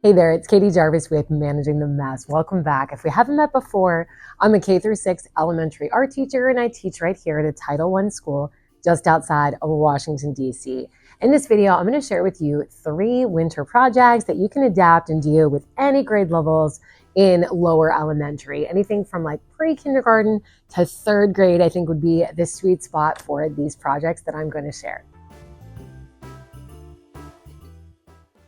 Hey there, it's Katie Jarvis with Managing the Mess. Welcome back. If we haven't met before, I'm a K-6 elementary art teacher and I teach right here at a Title I school just outside of Washington, D.C. In this video, I'm going to share with you 3 winter projects that you can adapt and do with any grade levels in lower elementary. Anything from like pre-kindergarten to 3rd grade, I think would be the sweet spot for these projects that I'm going to share.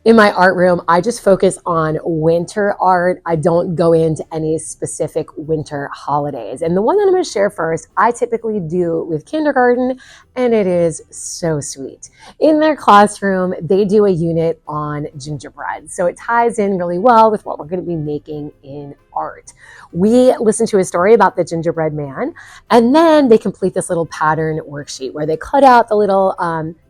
In my art room, I just focus on winter art. I don't go into any specific winter holidays. And the one that I'm going to share first, I typically do with kindergarten, and it is so sweet. In their classroom, they do a unit on gingerbread. So it ties in really well with what we're going to be making in art. We listen to a story about the gingerbread man, and then they complete this little pattern worksheet where they cut out the little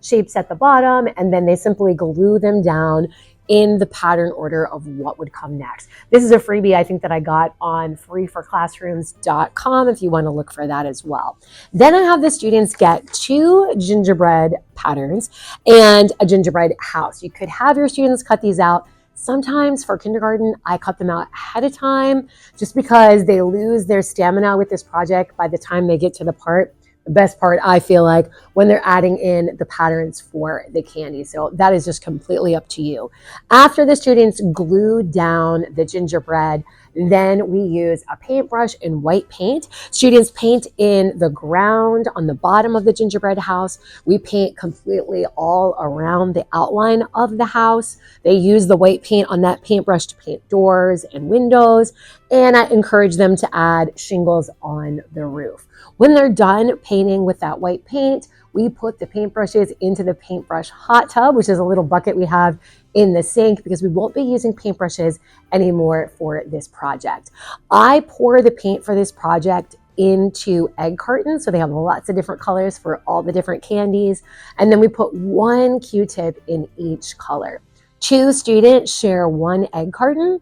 shapes at the bottom, and then they simply glue them down in the pattern order of what would come next. This is a freebie I think that I got on freeforclassrooms.com if you want to look for that as well. Then I have the students get 2 gingerbread patterns and a gingerbread house. You could have your students cut these out. Sometimes for kindergarten, I cut them out ahead of time just because they lose their stamina with this project by the time they get to the best part, I feel like, when they're adding in the patterns for the candy. So that is just completely up to you. After the students glue down the gingerbread, then we use a paintbrush and white paint. Students paint in the ground on the bottom of the gingerbread house. We paint completely all around the outline of the house. They use the white paint on that paintbrush to paint doors and windows. And I encourage them to add shingles on the roof. When they're done painting with that white paint, we put the paintbrushes into the paintbrush hot tub, which is a little bucket we have in the sink because we won't be using paintbrushes anymore for this project. I pour the paint for this project into egg cartons, so they have lots of different colors for all the different candies, and then we put 1 Q-tip in each color. 2 students share 1 egg carton,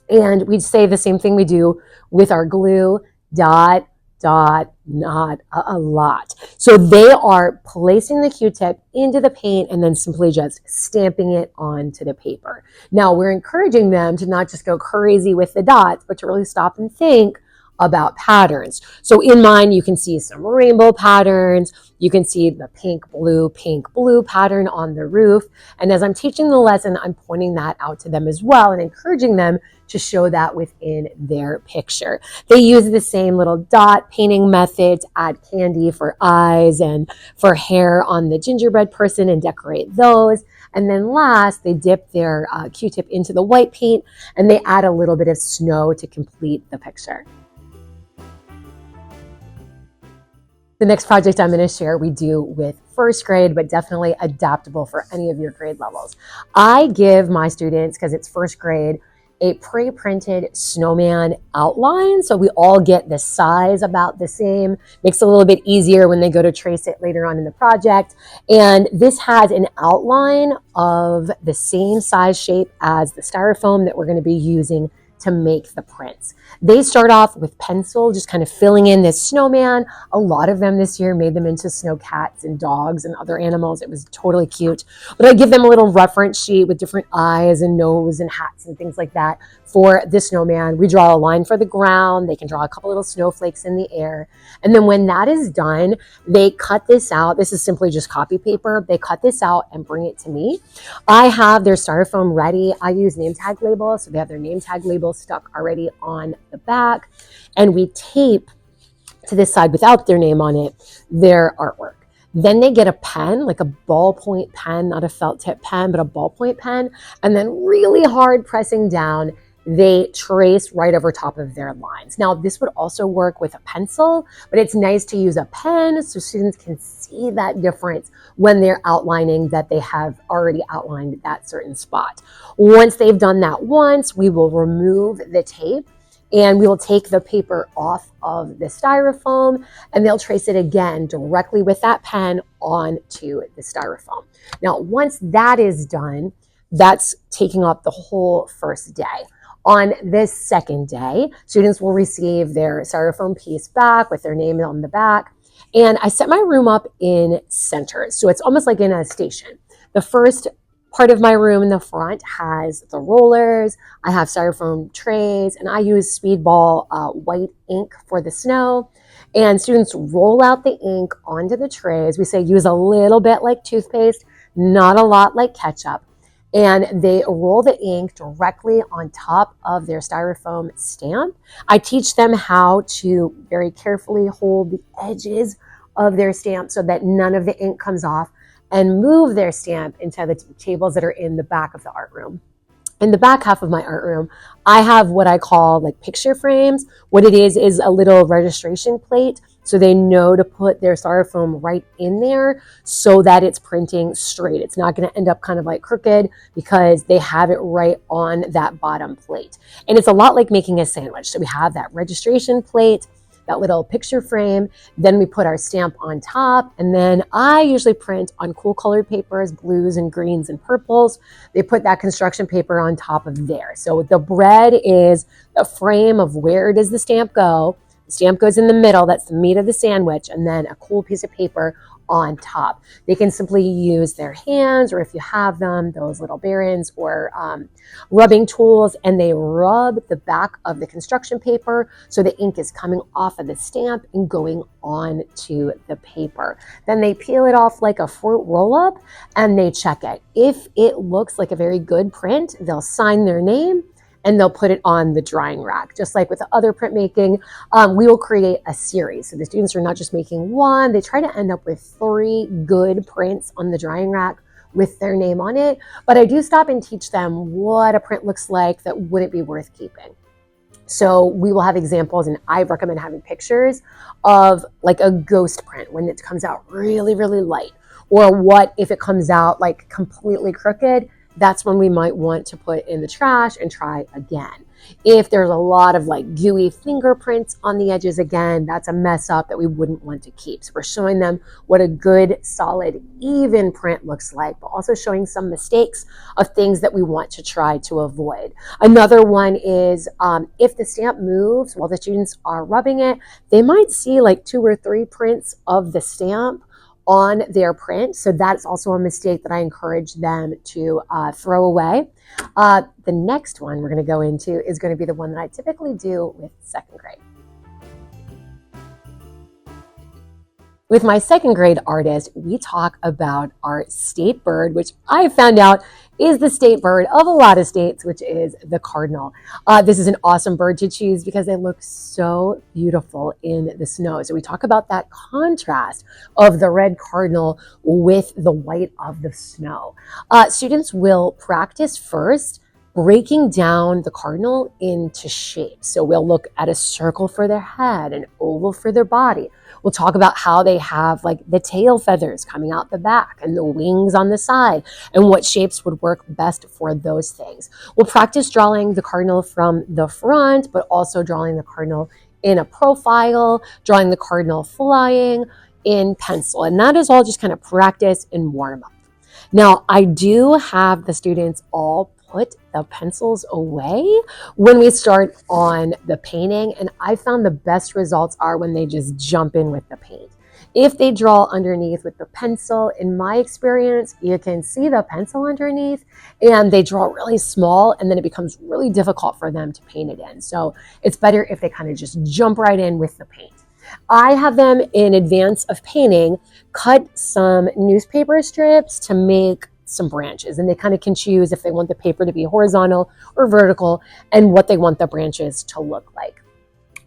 and we say the same thing we do with our glue, dot, not a lot. So they are placing the Q-tip into the paint and then simply just stamping it onto the paper. Now we're encouraging them to not just go crazy with the dots, but to really stop and think about patterns. So in mine, you can see some rainbow patterns. You can see the pink, blue pattern on the roof. And as I'm teaching the lesson, I'm pointing that out to them as well and encouraging them to show that within their picture. They use the same little dot painting method to add candy for eyes and for hair on the gingerbread person and decorate those. And then last, they dip their Q-tip into the white paint and they add a little bit of snow to complete the picture. The next project I'm going to share we do with 1st grade, but definitely adaptable for any of your grade levels. I give my students, because it's 1st grade, a pre-printed snowman outline. So we all get the size about the same. Makes it a little bit easier when they go to trace it later on in the project. And this has an outline of the same size shape as the styrofoam that we're going to be using to make the prints. They start off with pencil, just kind of filling in this snowman. A lot of them this year made them into snow cats and dogs and other animals. It was totally cute. But I give them a little reference sheet with different eyes and nose and hats and things like that for the snowman. We draw a line for the ground. They can draw a couple little snowflakes in the air. And then when that is done, they cut this out. This is simply just copy paper. They cut this out and bring it to me. I have their styrofoam ready. I use name tag labels, so they have their name tag labels stuck already on the back, and we tape to this side without their name on it their artwork. Then they get a pen, like a ballpoint pen, not a felt tip pen, but a ballpoint pen, and then really hard pressing down, they trace right over top of their lines. Now, this would also work with a pencil, but it's nice to use a pen so students can see that difference when they're outlining that they have already outlined that certain spot. Once they've done that once, we will remove the tape and we will take the paper off of the styrofoam and they'll trace it again directly with that pen onto the styrofoam. Now, once that is done, that's taking up the whole 1st day. On this 2nd day, students will receive their styrofoam piece back with their name on the back. And I set my room up in centers. So it's almost like in a station. The first part of my room in the front has the rollers. I have styrofoam trays, and I use Speedball white ink for the snow. And students roll out the ink onto the trays. We say use a little bit like toothpaste, not a lot like ketchup. And they roll the ink directly on top of their styrofoam stamp. I teach them how to very carefully hold the edges of their stamp so that none of the ink comes off, and move their stamp into the tables that are in the back of the art room. In the back half of my art room, I have what I call like picture frames. What it is a little registration plate, so they know to put their styrofoam right in there so that it's printing straight. It's not going to end up kind of like crooked because they have it right on that bottom plate. And it's a lot like making a sandwich. So we have that registration plate, that little picture frame, then we put our stamp on top, and then I usually print on cool colored papers, blues and greens and purples. They put that construction paper on top of there. So the bread is the frame of where does the stamp go. The stamp goes in the middle, that's the meat of the sandwich, and then a cool piece of paper on top. They can simply use their hands, or if you have them, those little barons or rubbing tools, and they rub the back of the construction paper so the ink is coming off of the stamp and going on to the paper. Then they peel it off like a fruit roll-up and they check it. If it looks like a very good print, they'll sign their name and they'll put it on the drying rack. Just like with the other printmaking, we will create a series. So the students are not just making one, they try to end up with 3 good prints on the drying rack with their name on it. But I do stop and teach them what a print looks like that wouldn't be worth keeping. So we will have examples, and I recommend having pictures of like a ghost print when it comes out really, really light. Or what if it comes out like completely crooked, that's when we might want to put in the trash and try again. If there's a lot of like gooey fingerprints on the edges, again, that's a mess up that we wouldn't want to keep. So we're showing them what a good, solid, even print looks like, but also showing some mistakes of things that we want to try to avoid. Another one is if the stamp moves while the students are rubbing it, they might see like 2 or 3 prints of the stamp on their print. So that's also a mistake that I encourage them to throw away. The next one we're going to go into is going to be the one that I typically do with 2nd grade. With my 2nd grade artist, we talk about our state bird, which I found out is the state bird of a lot of states, which is the cardinal. This is an awesome bird to choose because they look so beautiful in the snow. So we talk about that contrast of the red cardinal with the white of the snow. Students will practice first breaking down the cardinal into shapes. So we'll look at a circle for their head, an oval for their body. We'll talk about how they have like the tail feathers coming out the back and the wings on the side, and what shapes would work best for those things. We'll practice drawing the cardinal from the front, but also drawing the cardinal in a profile, drawing the cardinal flying in pencil. And that is all just kind of practice and warm up. Now, I do have the students all put the pencils away when we start on the painting, and I found the best results are when they just jump in with the paint. If they draw underneath with the pencil, in my experience, you can see the pencil underneath and they draw really small, and then it becomes really difficult for them to paint it in. So it's better if they kind of just jump right in with the paint. I have them, in advance of painting, cut some newspaper strips to make some branches, and they kind of can choose if they want the paper to be horizontal or vertical and what they want the branches to look like.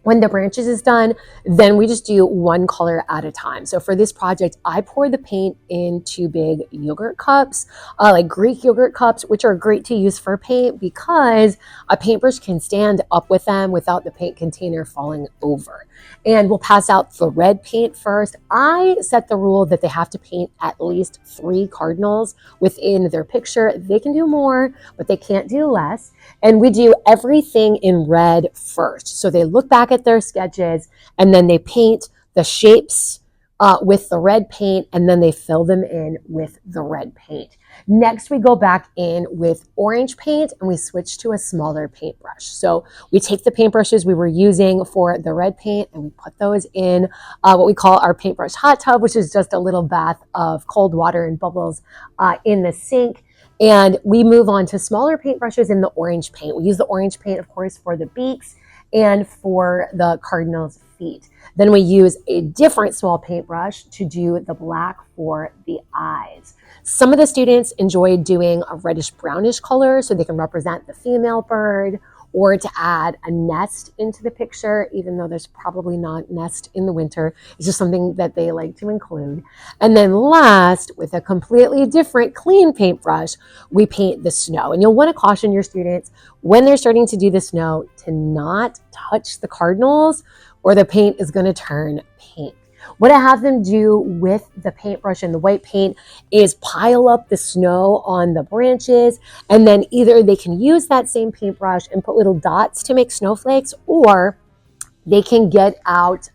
When the branches is done, then we just do one color at a time. So for this project, I pour the paint in 2 big yogurt cups, like Greek yogurt cups, which are great to use for paint because a paintbrush can stand up with them without the paint container falling over. And we'll pass out the red paint first. I set the rule that they have to paint at least 3 cardinals within their picture. They can do more, but they can't do less. And we do everything in red first. So they look back at their sketches and then they paint the shapes with the red paint, and then they fill them in with the red paint. Next, we go back in with orange paint and we switch to a smaller paintbrush. So we take the paintbrushes we were using for the red paint and we put those in what we call our paintbrush hot tub, which is just a little bath of cold water and bubbles in the sink. And we move on to smaller paintbrushes in the orange paint. We use the orange paint, of course, for the beaks and for the Cardinals' feet. Then we use a different small paintbrush to do the black for the eyes. Some of the students enjoy doing a reddish brownish color so they can represent the female bird, or to add a nest into the picture, even though there's probably not nest in the winter. It's just something that they like to include. And then last, with a completely different clean paintbrush, we paint the snow. And you'll want to caution your students when they're starting to do the snow to not touch the Cardinals, or the paint is going to turn pink. What I have them do with the paintbrush and the white paint is pile up the snow on the branches, and then either they can use that same paintbrush and put little dots to make snowflakes, or they can get out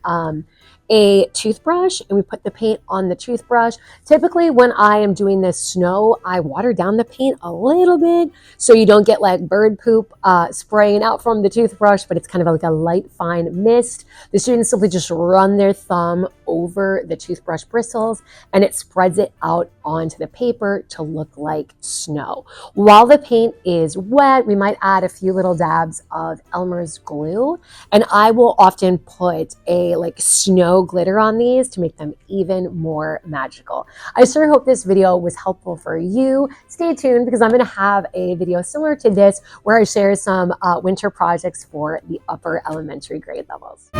a toothbrush and we put the paint on the toothbrush. Typically when I am doing this snow, I water down the paint a little bit so you don't get like bird poop spraying out from the toothbrush, but it's kind of like a light fine mist. The students simply just run their thumb over the toothbrush bristles and it spreads it out onto the paper to look like snow. While the paint is wet, we might add a few little dabs of Elmer's glue, and I will often put a like snow glitter on these to make them even more magical. I sure hope this video was helpful for you. Stay tuned because I'm going to have a video similar to this where I share some winter projects for the upper elementary grade levels.